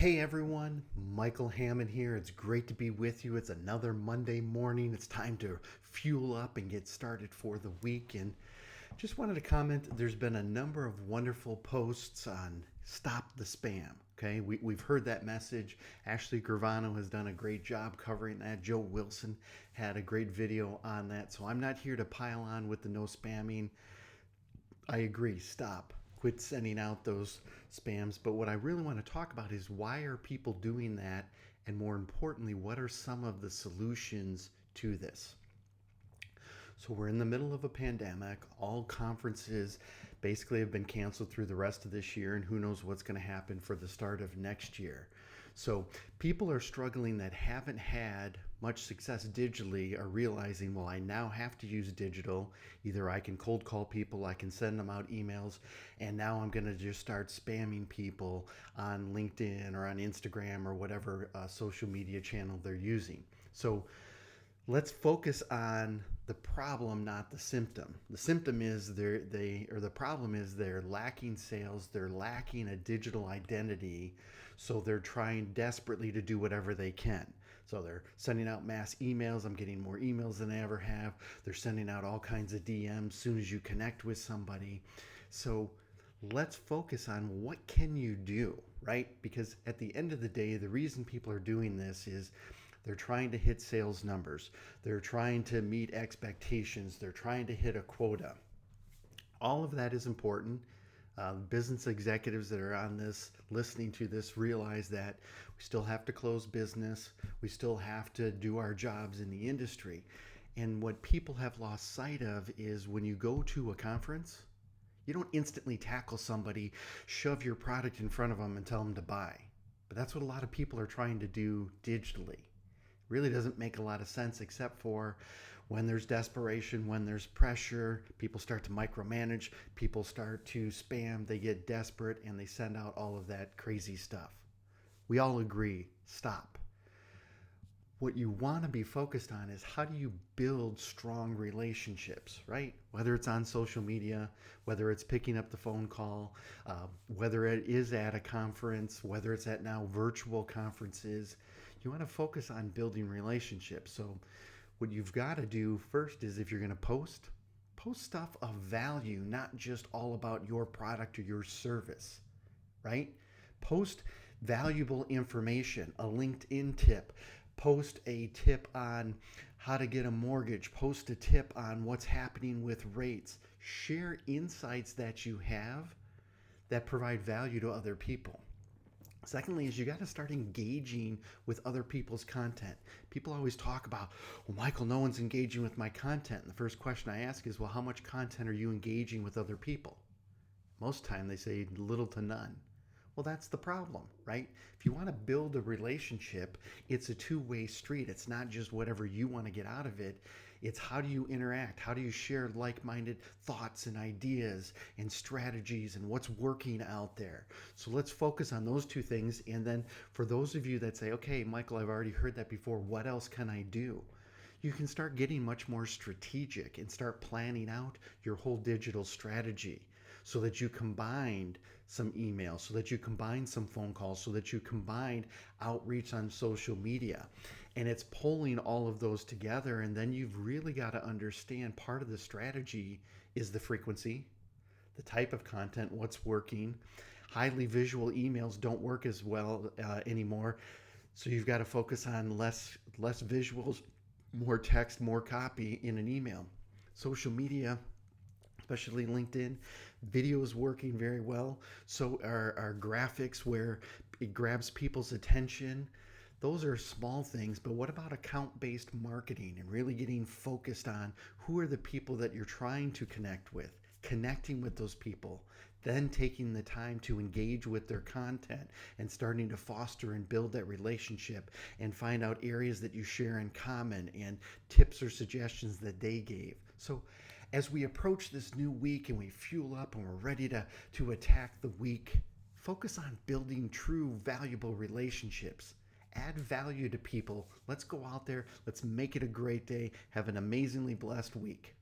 Hey everyone, Michael Hammond here. It's great to be with you. It's another Monday morning. It's time to fuel up and get started for the week. And just wanted to comment there's been a number of wonderful posts on stop the spam. Okay, we've heard that message. Ashley Gravano has done a great job covering that. Joe Wilson had a great video on that. So I'm not here to pile on with the no spamming. I agree. Stop. Quit sending out those spams. But what I really want to talk about is why are people doing that? And more importantly, what are some of the solutions to this? So we're in the middle of a pandemic. All conferences basically have been canceled through the rest of this year, and who knows what's going to happen for the start of next year. So people are struggling that haven't had much success digitally are realizing, well, I now have to use digital. Either I can cold call people, I can send them out emails, and now I'm going to just start spamming people on LinkedIn or on Instagram or whatever social media channel they're using. So let's focus on the problem, not the symptom. The symptom is the problem is they're lacking sales, they're lacking a digital identity, so they're trying desperately to do whatever they can. So they're sending out mass emails. I'm getting more emails than I ever have. They're sending out all kinds of DMs as soon as you connect with somebody. So let's focus on what can you do, right? Because at the end of the day, the reason people are doing this is they're trying to hit sales numbers. They're trying to meet expectations. They're trying to hit a quota. All of that is important. Business executives that are on this, listening to this, realize that we still have to close business. We still have to do our jobs in the industry. And what people have lost sight of is when you go to a conference, you don't instantly tackle somebody, shove your product in front of them and tell them to buy. But that's what a lot of people are trying to do digitally. Really doesn't make a lot of sense except for when there's desperation, when there's pressure, people start to micromanage, people start to spam, they get desperate, and they send out all of that crazy stuff. We all agree, stop. What you want to be focused on is how do you build strong relationships, right? Whether it's on social media, whether it's picking up the phone call, whether it is at a conference, whether it's at now virtual conferences, you want to focus on building relationships. So what you've got to do first is if you're going to post stuff of value, not just all about your product or your service, right? Post valuable information, a LinkedIn tip, post a tip on how to get a mortgage, post a tip on what's happening with rates. Share insights that you have that provide value to other people. Secondly, is you got to start engaging with other people's content. People always talk about, well, Michael, no one's engaging with my content. And the first question I ask is, well, how much content are you engaging with other people? Most time they say little to none. Well, that's the problem, right? If you want to build a relationship, it's a two-way street. It's not just whatever you want to get out of it. It's how do you interact? How do you share like-minded thoughts and ideas and strategies and what's working out there? So let's focus on those two things. And then for those of you that say, okay, Michael, I've already heard that before. What else can I do? You can start getting much more strategic and start planning out your whole digital strategy so that you combined some emails, so that you combine some phone calls, so that you combine outreach on social media. And it's pulling all of those together. And then you've really got to understand part of the strategy is the frequency, the type of content, what's working. Highly visual emails don't work as well anymore. So you've got to focus on less visuals, more text, more copy in an email. Social media, especially LinkedIn, video is working very well. So our graphics where it grabs people's attention. Those are small things, but what about account-based marketing and really getting focused on who are the people that you're trying to connect with, connecting with those people, then taking the time to engage with their content and starting to foster and build that relationship and find out areas that you share in common and tips or suggestions that they gave. So as we approach this new week and we fuel up and we're ready to attack the week, focus on building true, valuable relationships. Add value to people. Let's go out there. Let's make it a great day. Have an amazingly blessed week.